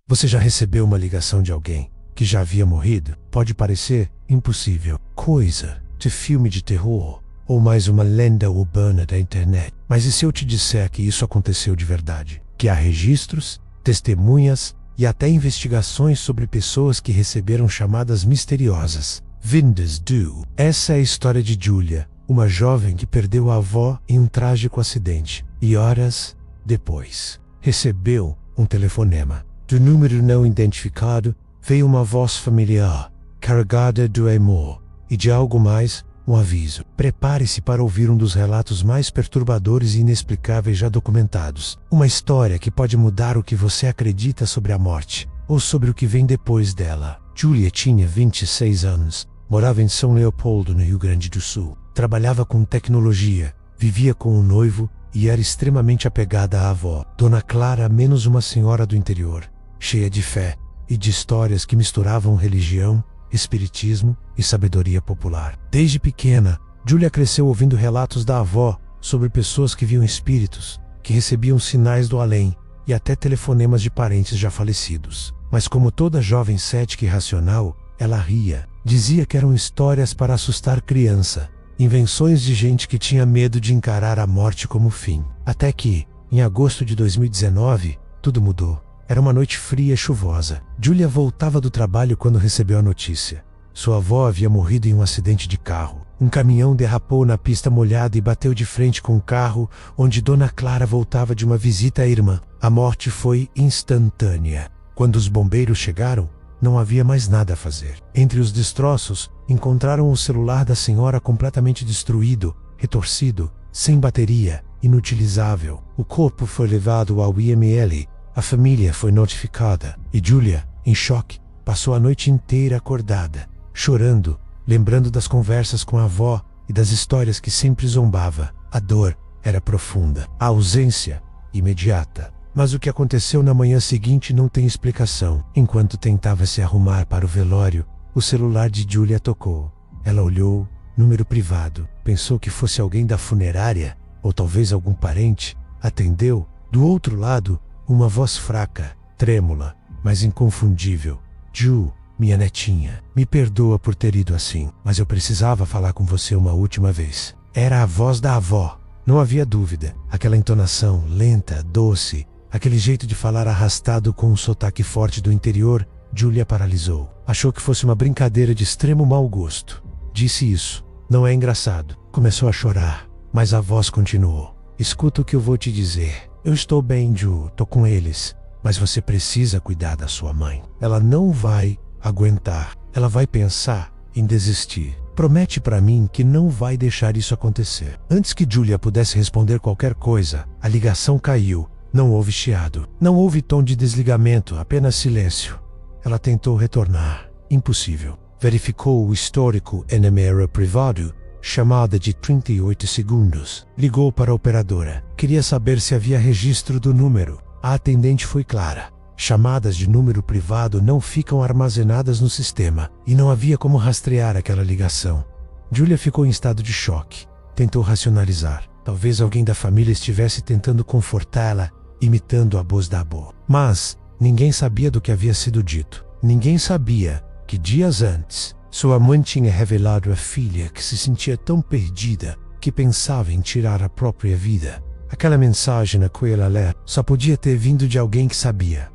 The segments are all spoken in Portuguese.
Você já recebeu uma ligação de alguém que já havia morrido? Pode parecer impossível, coisa de filme de terror ou mais uma lenda urbana da internet. Mas e se eu te disser que isso aconteceu de verdade? Que há registros, testemunhas e até investigações sobre pessoas que receberam chamadas misteriosas, vindas do... Essa é a história de Julia, uma jovem que perdeu a avó em um trágico acidente e horas depois recebeu um telefonema. Do número não identificado veio uma voz familiar, carregada de amor e de algo mais, um aviso. Prepare-se para ouvir um dos relatos mais perturbadores e inexplicáveis já documentados. Uma história que pode mudar o que você acredita sobre a morte ou sobre o que vem depois dela. Julia tinha 26 anos, morava em São Leopoldo, no Rio Grande do Sul. Trabalhava com tecnologia, vivia com um noivo e era extremamente apegada à avó, Dona Clara, menos uma senhora do interior, cheia de fé e de histórias que misturavam religião, espiritismo e sabedoria popular. Desde pequena, Julia cresceu ouvindo relatos da avó sobre pessoas que viam espíritos, que recebiam sinais do além e até telefonemas de parentes já falecidos. Mas como toda jovem cética e racional, ela ria. Dizia que eram histórias para assustar criança, invenções de gente que tinha medo de encarar a morte como fim. Até que, em agosto de 2019, tudo mudou. Era uma noite fria e chuvosa. Julia voltava do trabalho quando recebeu a notícia. Sua avó havia morrido em um acidente de carro. Um caminhão derrapou na pista molhada e bateu de frente com o carro onde Dona Clara voltava de uma visita à irmã. A morte foi instantânea. Quando os bombeiros chegaram, não havia mais nada a fazer. Entre os destroços, encontraram o celular da senhora completamente destruído, retorcido, sem bateria, inutilizável. O corpo foi levado ao IML. A família foi notificada e Julia, em choque, passou a noite inteira acordada, chorando, lembrando das conversas com a avó e das histórias que sempre zombava. A dor era profunda, a ausência imediata. Mas o que aconteceu na manhã seguinte não tem explicação. Enquanto tentava se arrumar para o velório, o celular de Julia tocou. Ela olhou, número privado, pensou que fosse alguém da funerária, ou talvez algum parente. Atendeu, do outro lado, uma voz fraca, trêmula, mas inconfundível. Ju, minha netinha, me perdoa por ter ido assim, mas eu precisava falar com você uma última vez. Era a voz da avó, não havia dúvida. Aquela entonação lenta, doce, aquele jeito de falar arrastado com um sotaque forte do interior, Julia paralisou. Achou que fosse uma brincadeira de extremo mau gosto. Disse isso. Não é engraçado. Começou a chorar, mas a voz continuou. Escuta o que eu vou te dizer. Eu estou bem, Ju, tô com eles. Mas você precisa cuidar da sua mãe. Ela não vai aguentar. Ela vai pensar em desistir. Promete pra mim que não vai deixar isso acontecer. Antes que Julia pudesse responder qualquer coisa, a ligação caiu. Não houve chiado. Não houve tom de desligamento, apenas silêncio. Ela tentou retornar. Impossível. Verificou o histórico em número privado, chamada de 38 segundos. Ligou para a operadora. Queria saber se havia registro do número. A atendente foi clara. Chamadas de número privado não ficam armazenadas no sistema e não havia como rastrear aquela ligação. Julia ficou em estado de choque. Tentou racionalizar. Talvez alguém da família estivesse tentando confortá-la, imitando a voz da avó. Mas ninguém sabia do que havia sido dito. Ninguém sabia que dias antes, sua mãe tinha revelado à filha que se sentia tão perdida que pensava em tirar a própria vida. Aquela mensagem naquela letra só podia ter vindo de alguém que sabia.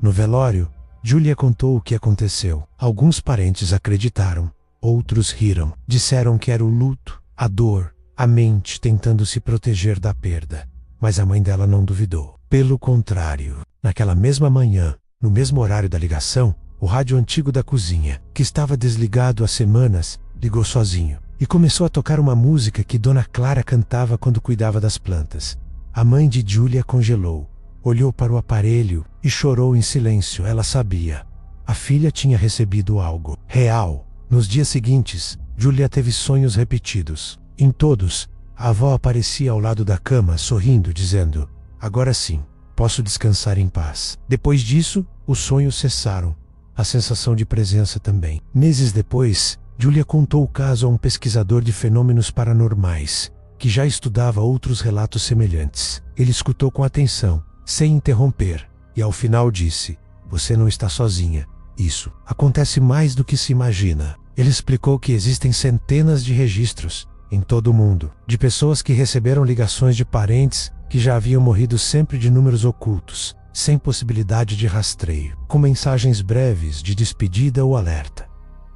No velório, Julia contou o que aconteceu. Alguns parentes acreditaram, outros riram. Disseram que era o luto, a dor, a mente tentando se proteger da perda. Mas a mãe dela não duvidou. Pelo contrário, naquela mesma manhã, no mesmo horário da ligação, o rádio antigo da cozinha, que estava desligado há semanas, ligou sozinho e começou a tocar uma música que Dona Clara cantava quando cuidava das plantas. A mãe de Julia congelou, olhou para o aparelho e chorou em silêncio. Ela sabia. A filha tinha recebido algo real. Nos dias seguintes, Julia teve sonhos repetidos. Em todos, a avó aparecia ao lado da cama, sorrindo, dizendo: "Agora sim, posso descansar em paz." Depois disso, os sonhos cessaram. A sensação de presença também. Meses depois, Julia contou o caso a um pesquisador de fenômenos paranormais, que já estudava outros relatos semelhantes. Ele escutou com atenção, sem interromper, e ao final disse: você não está sozinha. Isso acontece mais do que se imagina. Ele explicou que existem centenas de registros em todo o mundo de pessoas que receberam ligações de parentes que já haviam morrido, sempre de números ocultos, sem possibilidade de rastreio, com mensagens breves de despedida ou alerta.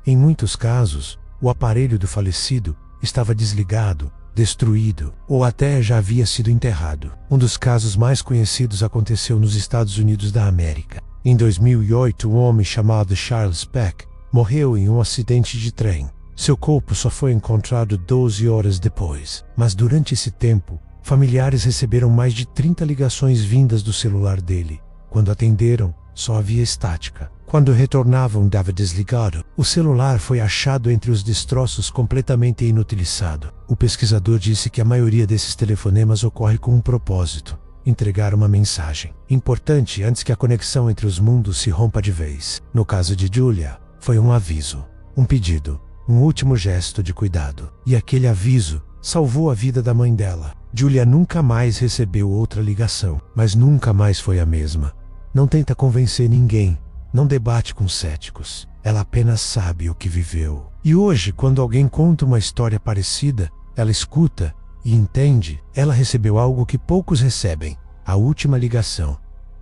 Em muitos casos, o aparelho do falecido estava desligado, destruído ou até já havia sido enterrado. Um dos casos mais conhecidos aconteceu nos Estados Unidos da América. Em 2008, um homem chamado Charles Peck morreu em um acidente de trem. Seu corpo só foi encontrado 12 horas depois, mas durante esse tempo, familiares receberam mais de 30 ligações vindas do celular dele. Quando atenderam, só havia estática. Quando retornavam, dava desligado. O celular foi achado entre os destroços, completamente inutilizado. O pesquisador disse que a maioria desses telefonemas ocorre com um propósito: entregar uma mensagem importante antes que a conexão entre os mundos se rompa de vez. No caso de Julia, foi um aviso, um pedido, um último gesto de cuidado. E aquele aviso salvou a vida da mãe dela. Julia nunca mais recebeu outra ligação, mas nunca mais foi a mesma. Não tenta convencer ninguém, não debate com céticos. Ela apenas sabe o que viveu. E hoje, quando alguém conta uma história parecida, ela escuta e entende. Ela recebeu algo que poucos recebem: a última ligação.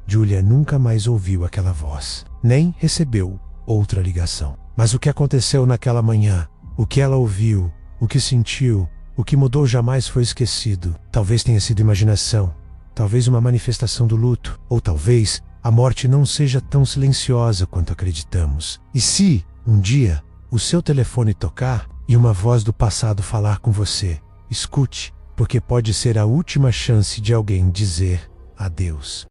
Julia nunca mais ouviu aquela voz, nem recebeu outra ligação. Mas o que aconteceu naquela manhã, o que ela ouviu, o que sentiu, o que mudou jamais foi esquecido. Talvez tenha sido imaginação, talvez uma manifestação do luto, ou talvez a morte não seja tão silenciosa quanto acreditamos. E se, um dia, o seu telefone tocar e uma voz do passado falar com você, escute, porque pode ser a última chance de alguém dizer adeus.